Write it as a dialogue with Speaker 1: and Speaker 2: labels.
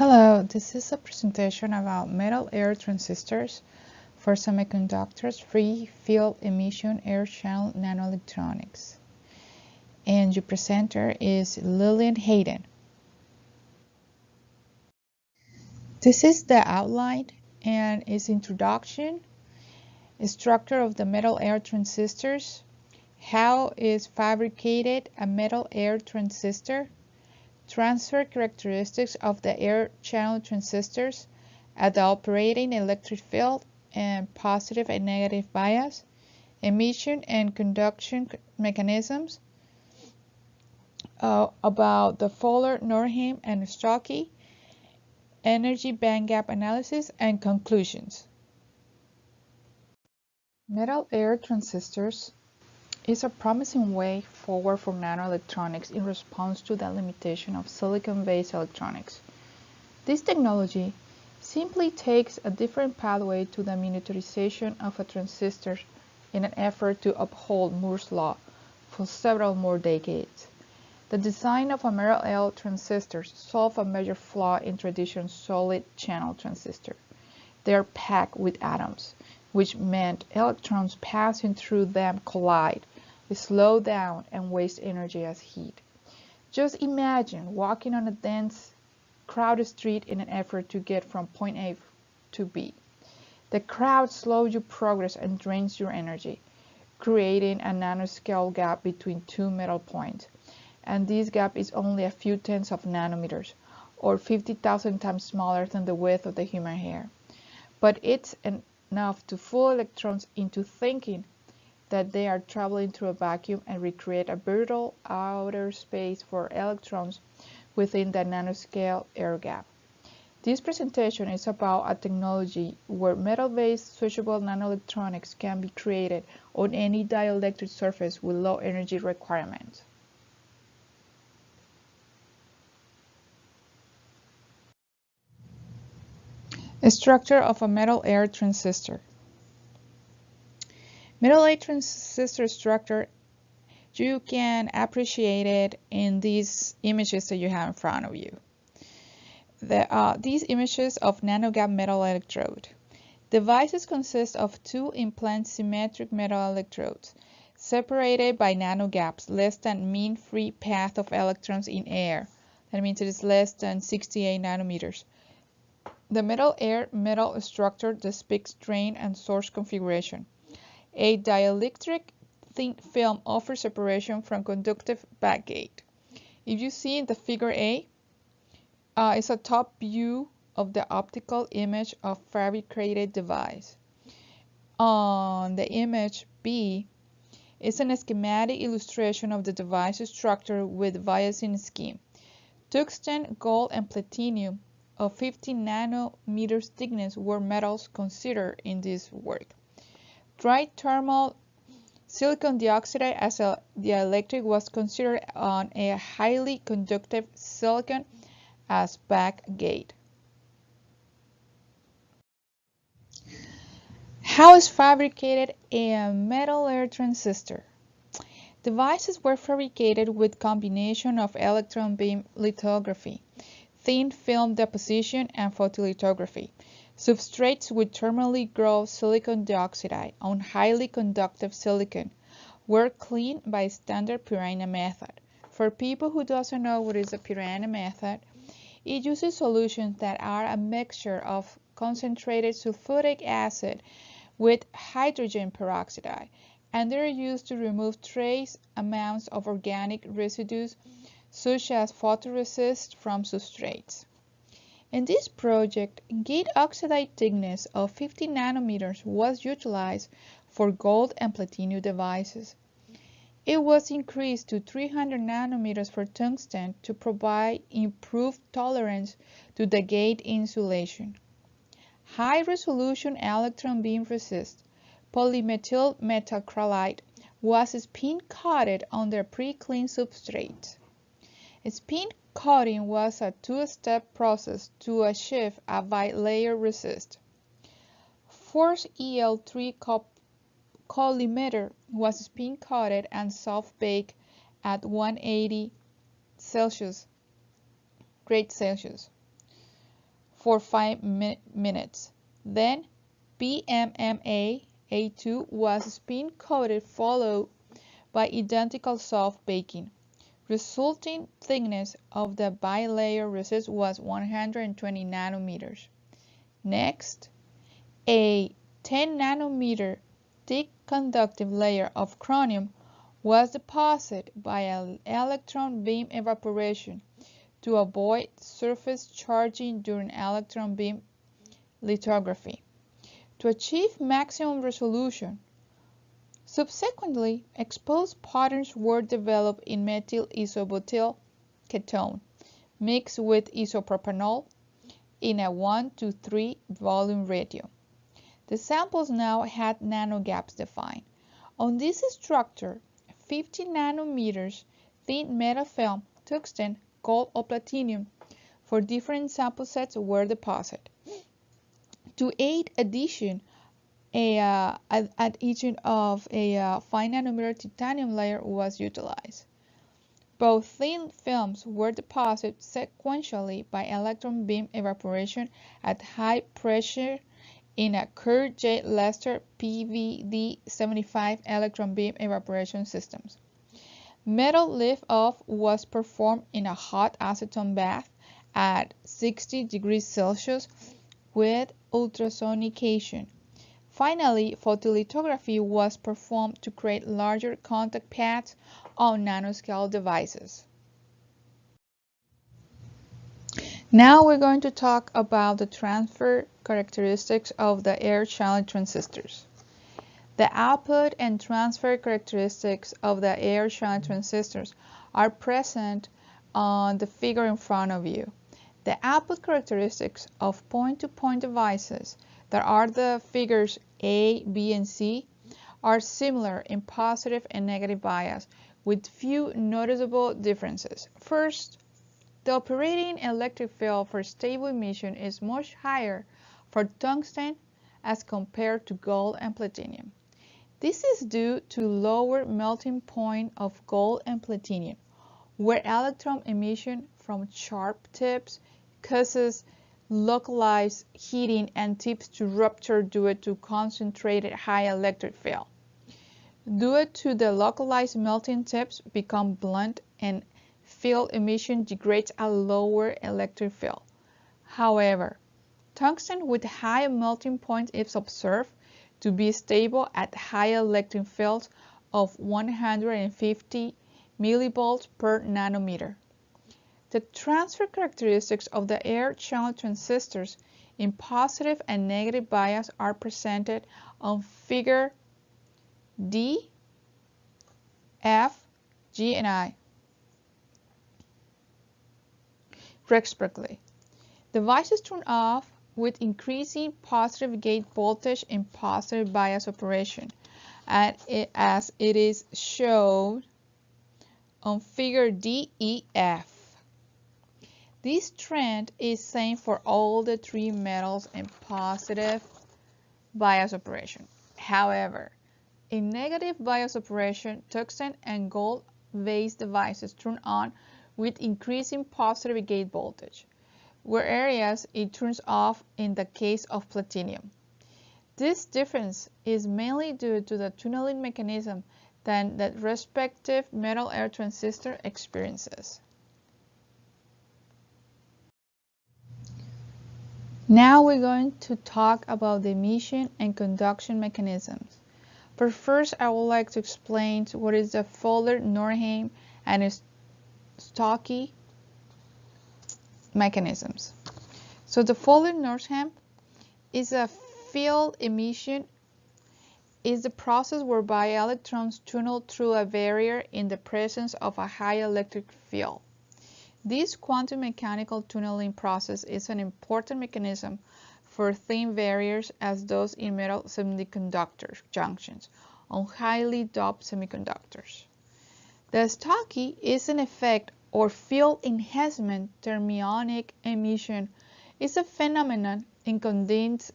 Speaker 1: Hello, this is a presentation about metal air transistors for semiconductors free field emission air channel nanoelectronics. And your presenter is Lillian Hayden. This is the outline and its introduction, structure of the metal air transistors, how is fabricated a metal air transistor, transfer characteristics of the air channel transistors at the operating electric field and positive and negative bias, emission and conduction mechanisms, about the Fowler, Norheim, and Stuckey, energy band gap analysis, and conclusions. Metal air transistors is a promising way forward for nanoelectronics in response to the limitation of silicon-based electronics. This technology simply takes a different pathway to the miniaturization of a transistor in an effort to uphold Moore's law for several more decades. The design of a metal air transistor solves a major flaw in traditional solid channel transistors. They are packed with atoms, which meant electrons passing through them collide, slow down, and waste energy as heat. Just imagine walking on a dense, crowded street in an effort to get from point A to B. The crowd slows your progress and drains your energy, creating a nanoscale gap between two metal points. And this gap is only a few tenths of nanometers, or 50,000 times smaller than the width of the human hair. But it's enough to fool electrons into thinking that they are traveling through a vacuum and recreate a virtual outer space for electrons within the nanoscale air gap. This presentation is about a technology where metal-based switchable nanoelectronics can be created on any dielectric surface with low energy requirements. A structure of a metal air transistor. Metal air transistor structure, you can appreciate it in these images that you have in front of you. These images of nanogap metal electrode. Devices consist of two implant symmetric metal electrodes, separated by nanogaps less than mean free path of electrons in air. That means it is less than 68 nanometers. The metal structure depicts drain and source configuration. A dielectric thin film offers separation from conductive backgate. If you see in the figure A, it's a top view of the optical image of fabricated device. On the image B is a schematic illustration of the device structure with biasing scheme. Tungsten, gold, and platinum of 15 nanometers thickness were metals considered in this work. Dry thermal silicon dioxide as a dielectric was considered on a highly conductive silicon as backgate. How is fabricated a metal air transistor? Devices were fabricated with combination of electron beam lithography, thin film deposition, and photolithography. Substrates with thermally grown silicon dioxide on highly conductive silicon were cleaned by standard Purana method. For people who doesn't know what is a Purana method, it uses solutions that are a mixture of concentrated sulfuric acid with hydrogen peroxide, and they're used to remove trace amounts of organic residues such as photoresist from substrates. In this project, gate oxide thickness of 50 nanometers was utilized for gold and platinum devices. It was increased to 300 nanometers for tungsten to provide improved tolerance to the gate insulation. High-resolution electron beam resist polymethyl methacrylate was spin-coated on the pre-cleaned substrate. Spin coating was a two-step process to achieve a bilayer resist. Force EL3 collimator was spin coated and soft baked at 180 grade Celsius. for 5 minutes. Then PMMA A2 was spin coated, followed by identical soft baking. Resulting thickness of the bilayer resist was 120 nanometers. Next, a 10 nanometer thick conductive layer of chromium was deposited by an electron beam evaporation to avoid surface charging during electron beam lithography. To achieve maximum resolution, subsequently, exposed patterns were developed in methyl isobutyl ketone mixed with isopropanol in a 1:3 volume ratio. The samples now had nanogaps defined. On this structure, 50 nanometers thin metal film, tungsten, gold, or platinum for different sample sets were deposited. To aid addition of a 5 nanometer titanium layer was utilized. Both thin films were deposited sequentially by electron beam evaporation at high pressure in a Kurt J. Lester PVD-75 electron beam evaporation systems. Metal lift-off was performed in a hot acetone bath at 60 degrees Celsius with ultrasonication. Finally, photolithography was performed to create larger contact pads on nanoscale devices. Now we're going to talk about the transfer characteristics of the air channel transistors. The output and transfer characteristics of the air channel transistors are present on the figure in front of you. The output characteristics of point-to-point devices, that are the figures A, B, and C, are similar in positive and negative bias, with few noticeable differences. First, the operating electric field for stable emission is much higher for tungsten as compared to gold and platinum. This is due to lower melting point of gold and platinum, where electron emission from sharp tips causes localized heating and tips to rupture due to concentrated high electric field. Due to the localized melting tips become blunt and field emission degrades at lower electric field. However, tungsten with high melting point is observed to be stable at high electric fields of 150 millivolts per nanometer. The transfer characteristics of the air channel transistors in positive and negative bias are presented on figure D, F, G, and I, respectively. Devices turn off with increasing positive gate voltage in positive bias operation, as it is shown on figure DEF. This trend is same for all the three metals in positive bias operation. However, in negative bias operation, tungsten and gold-based devices turn on with increasing positive gate voltage, whereas it turns off in the case of platinum. This difference is mainly due to the tunneling mechanism that the respective metal air transistor experiences. Now we're going to talk about the emission and conduction mechanisms. But first, I would like to explain what is the Fowler-Nordheim and Stucky mechanisms. So the Fowler-Nordheim is a field emission is the process whereby electrons tunnel through a barrier in the presence of a high electric field. This quantum mechanical tunneling process is an important mechanism for thin barriers as those in metal semiconductor junctions on highly doped semiconductors. The Stucky is an effect or field enhancement thermionic emission is a phenomenon in condensed